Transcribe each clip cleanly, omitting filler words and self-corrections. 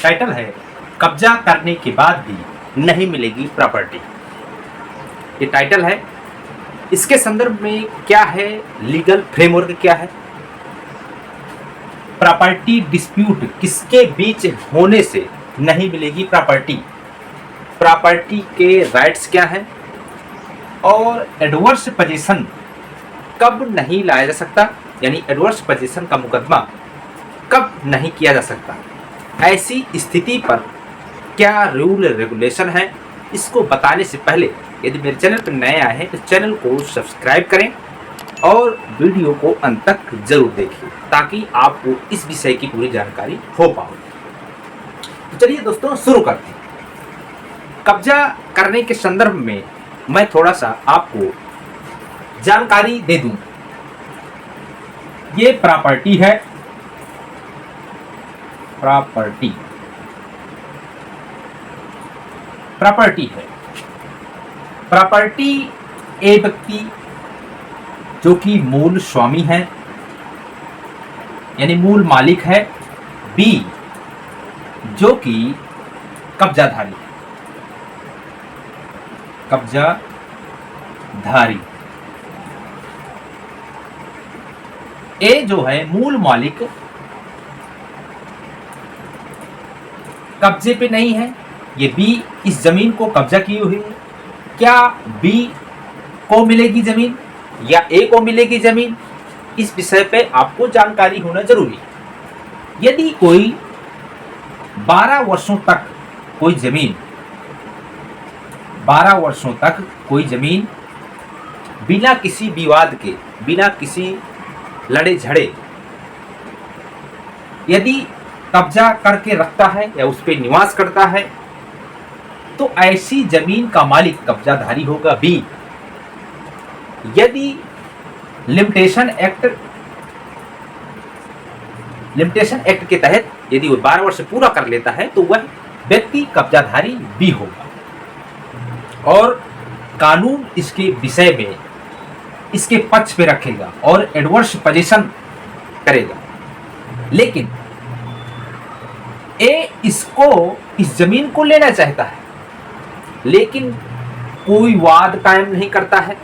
Title है कब्जा करने के बाद भी नहीं मिलेगी प्रॉपर्टी। ये टाइटल है। इसके संदर्भ में क्या है, लीगल फ्रेमवर्क क्या है, प्रॉपर्टी डिस्प्यूट किसके बीच होने से नहीं मिलेगी प्रॉपर्टी, प्रॉपर्टी के राइट्स क्या हैं, और एडवर्स पोजीशन कब नहीं लाया जा सकता, यानी एडवर्स पोजीशन का मुकदमा कब नहीं किया जा सकता, ऐसी स्थिति पर क्या रूल रेगुलेशन है, इसको बताने से पहले यदि मेरे चैनल पर नए आए हैं तो चैनल को सब्सक्राइब करें और वीडियो को अंत तक जरूर देखिए ताकि आपको इस विषय की पूरी जानकारी हो पाए। तो चलिए दोस्तों शुरू करते हैं। कब्जा करने के संदर्भ में मैं थोड़ा सा आपको जानकारी दे दूं। ये प्रॉपर्टी है, प्रॉपर्टी है। प्रॉपर्टी ए व्यक्ति जो कि मूल स्वामी है यानी मूल मालिक है, बी जो कि कब्जाधारी, ए जो है मूल मालिक कब्जे पे नहीं है, ये बी इस जमीन को कब्जा की हुई है। क्या बी को मिलेगी जमीन या ए को मिलेगी जमीन, इस विषय पे आपको जानकारी होना जरूरी है। यदि कोई 12 वर्षों तक कोई जमीन 12 वर्षों तक कोई जमीन बिना किसी विवाद के, बिना किसी लड़े झड़े यदि कब्जा करके रखता है या उस पर निवास करता है तो ऐसी जमीन का मालिक कब्जाधारी होगा बी। यदि लिमिटेशन एक्ट के तहत यदि वो 12 वर्ष पूरा कर लेता है तो वह व्यक्ति कब्जाधारी बी होगा और कानून इसके विषय में इसके पक्ष पे रखेगा और एडवर्स पोजीशन करेगा। लेकिन ए इसको इस जमीन को लेना चाहता है लेकिन कोई वाद कायम नहीं करता है,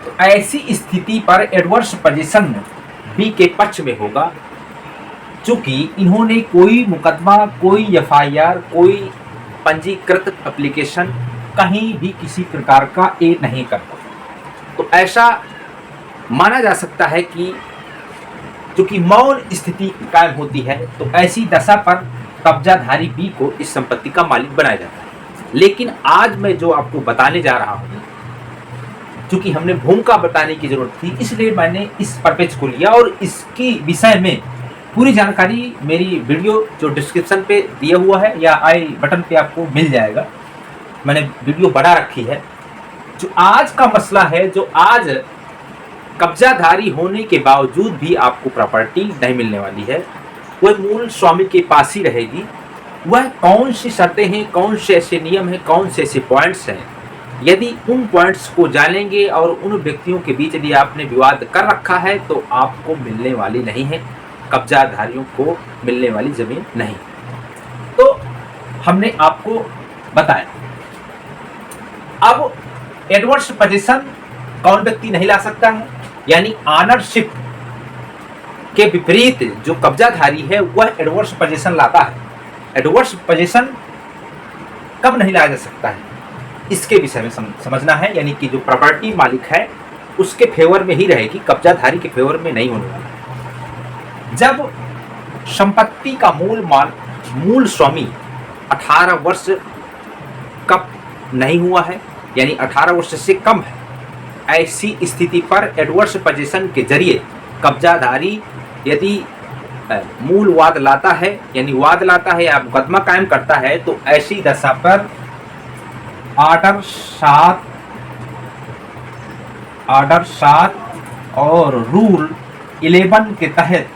तो ऐसी स्थिति पर एडवर्स पोजीशन बी के पक्ष में होगा। चूंकि इन्होंने कोई मुकदमा, कोई एफआईआर, कोई पंजीकृत एप्लीकेशन कहीं भी किसी प्रकार का ए नहीं करता, तो ऐसा माना जा सकता है कि चूंकि मौन स्थिति कायम होती है तो ऐसी दशा पर कब्जाधारी बी को इस संपत्ति का मालिक बनाया जाता है। लेकिन आज मैं जो आपको बताने जा रहा हूं, चूंकि हमने भूमिका बताने की जरूरत थी इसलिए मैंने इस पर्पज को लिया और इसकी विषय में पूरी जानकारी मेरी वीडियो जो डिस्क्रिप्शन पे दिया हुआ है या आई बटन पे आपको मिल जाएगा। मैंने वीडियो बना रखी है। जो आज का मसला है, जो आज कब्जाधारी होने के बावजूद भी आपको प्रॉपर्टी नहीं मिलने वाली है, वह मूल स्वामी के पास ही रहेगी। वह कौन सी शर्तें हैं, कौन से ऐसे नियम हैं, कौन से ऐसे पॉइंट्स हैं, यदि उन पॉइंट्स को जानेंगे और उन व्यक्तियों के बीच यदि आपने विवाद कर रखा है तो आपको मिलने वाली नहीं है, कब्जाधारियों को मिलने वाली जमीन नहीं। तो हमने आपको बताया। अब एडवर्स पोजीशन कौन व्यक्ति नहीं ला सकता है, यानी ऑनरशिप के विपरीत जो कब्जाधारी है वह एडवर्स पोजीशन लाता है। एडवर्स पोजीशन कब नहीं लाया जा सकता है, इसके विषय में समझना है। यानी कि जो प्रॉपर्टी मालिक है उसके फेवर में ही रहेगी, कब्जाधारी के फेवर में नहीं होने वाला। जब संपत्ति का मूल स्वामी 18 वर्ष कब नहीं हुआ है, यानी 18 वर्ष से कम है, ऐसी स्थिति पर एडवर्स पोजीशन के जरिए कब्जाधारी यदि मूल वाद लाता है, यानी वाद लाता है या मुकदमा कायम करता है, तो ऐसी दशा पर ऑर्डर 7 और रूल 11 के तहत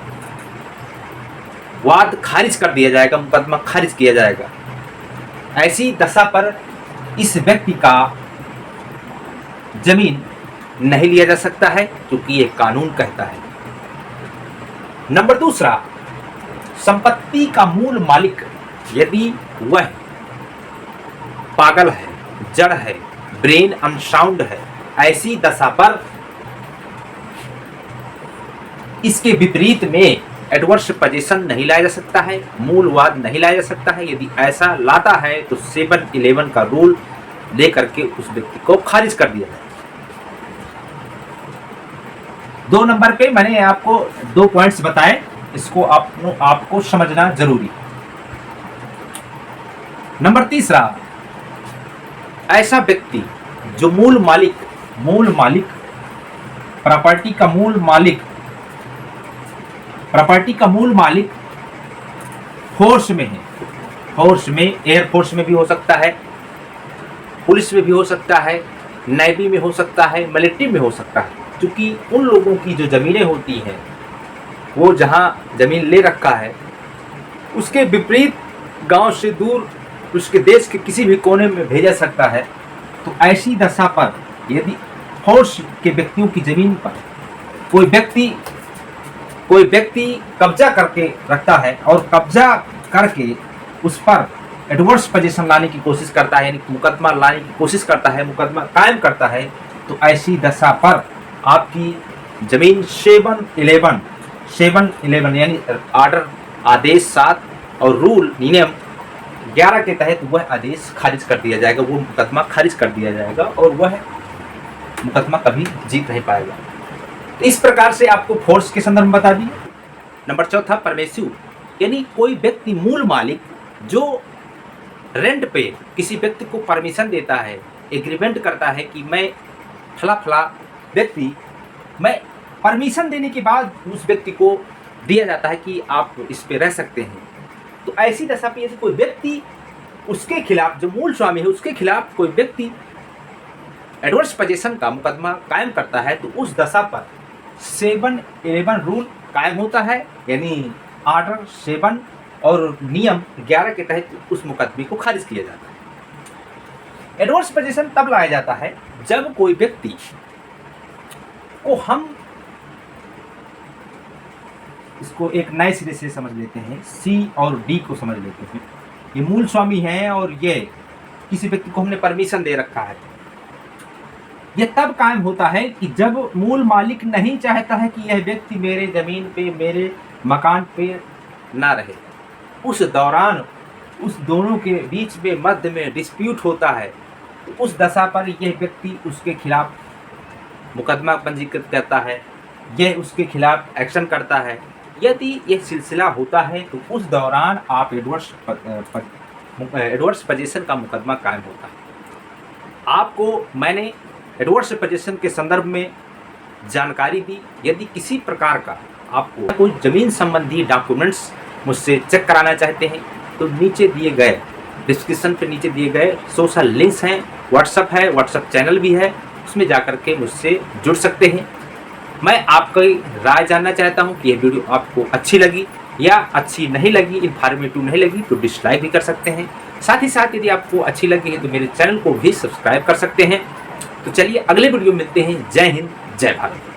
वाद खारिज कर दिया जाएगा, मुकदमा खारिज किया जाएगा। ऐसी दशा पर इस व्यक्ति का जमीन नहीं लिया जा सकता है क्योंकि ये कानून कहता है। नंबर दूसरा, संपत्ति का मूल मालिक यदि वह पागल है, जड़ है, ब्रेन अनसाउंड है, ऐसी दशा पर इसके विपरीत में एडवर्स पोजीशन नहीं लाया जा सकता है, मूलवाद नहीं लाया जा सकता है। यदि ऐसा लाता है तो 7-11 का रूल लेकर के उस व्यक्ति को खारिज कर दिया जाए। 2 नंबर पे मैंने आपको 2 पॉइंट्स बताए, इसको आपको समझना जरूरी। नंबर 3, ऐसा व्यक्ति जो मूल मालिक प्रॉपर्टी का मूल मालिक फोर्स में है, फोर्स में एयरफोर्स में भी हो सकता है, पुलिस में भी हो सकता है, नेवी में हो सकता है, मिलिट्री में हो सकता है। क्योंकि उन लोगों की जो ज़मीनें होती हैं, वो जहाँ ज़मीन ले रखा है उसके विपरीत गांव से दूर उसके देश के किसी भी कोने में भेजा सकता है। तो ऐसी दशा पर यदि फोर्स के व्यक्तियों की ज़मीन पर कोई व्यक्ति कब्जा करके रखता है और कब्जा करके उस पर एडवर्स पोजीशन लाने की कोशिश करता है, यानी मुकदमा लाने की कोशिश करता है, मुकदमा कायम करता है, तो ऐसी दशा पर आपकी ज़मीन 7-11 यानी आर्डर आदेश 7 और रूल नियम 11 के तहत वह आदेश खारिज कर दिया जाएगा, वो मुकदमा खारिज कर दिया जाएगा और वह मुकदमा कभी जीत नहीं पाएगा। तो इस प्रकार से आपको फोर्स के संदर्भ में बता दिए। नंबर 4, परमिसिव, यानी कोई व्यक्ति मूल मालिक जो रेंट पे किसी व्यक्ति को परमिशन देता है, एग्रीमेंट करता है कि मैं फला व्यक्ति, मैं परमिशन देने के बाद उस व्यक्ति को दिया जाता है कि आप इस पे रह सकते हैं। तो ऐसी दशा पे यदि कोई व्यक्ति उसके खिलाफ, जो मूल स्वामी है उसके खिलाफ कोई व्यक्ति एडवर्स पोजीशन का मुकदमा कायम करता है, तो उस दशा पर 7-11 रूल कायम होता है, यानी आर्डर 7 और नियम 11 के तहत उस मुकदमे को खारिज किया जाता है। एडवर्स पोजीशन तब लाया जाता है जब कोई व्यक्ति को, हम इसको एक नए सिरे से समझ लेते हैं, C और D को समझ लेते हैं। ये मूल स्वामी है और ये किसी व्यक्ति को हमने परमिशन दे रखा है। यह तब कायम होता है कि जब मूल मालिक नहीं चाहता है कि यह व्यक्ति मेरे जमीन पे, मेरे मकान पे ना रहे। उस दौरान उस दोनों के बीच में मध्य में डिस्प्यूट होता है, तो उस दशा पर यह व्यक्ति उसके खिलाफ मुकदमा पंजीकृत करता है, यह उसके खिलाफ एक्शन करता है। यदि यह सिलसिला होता है तो उस दौरान आप एडवर्स पोजीशन का मुकदमा कायम होता है। आपको मैंने एडवर्स पोजीशन के संदर्भ में जानकारी दी। यदि किसी प्रकार का आपको कोई ज़मीन संबंधी डॉक्यूमेंट्स मुझसे चेक कराना चाहते हैं तो नीचे दिए गए डिस्क्रिप्शन पे नीचे दिए गए सोशल लिंक्स हैं, व्हाट्सअप है, व्हाट्सअप चैनल भी है, उसमें जाकर के मुझसे जुड़ सकते हैं। मैं आपकी राय जानना चाहता हूं कि यह वीडियो आपको अच्छी लगी या अच्छी नहीं लगी, इन्फॉर्मेटिव नहीं लगी तो डिसलाइक भी कर सकते हैं। साथ ही साथ यदि आपको अच्छी लगी है तो मेरे चैनल को भी सब्सक्राइब कर सकते हैं। तो चलिए अगले वीडियो में मिलते हैं। जय हिंद, जय भारत।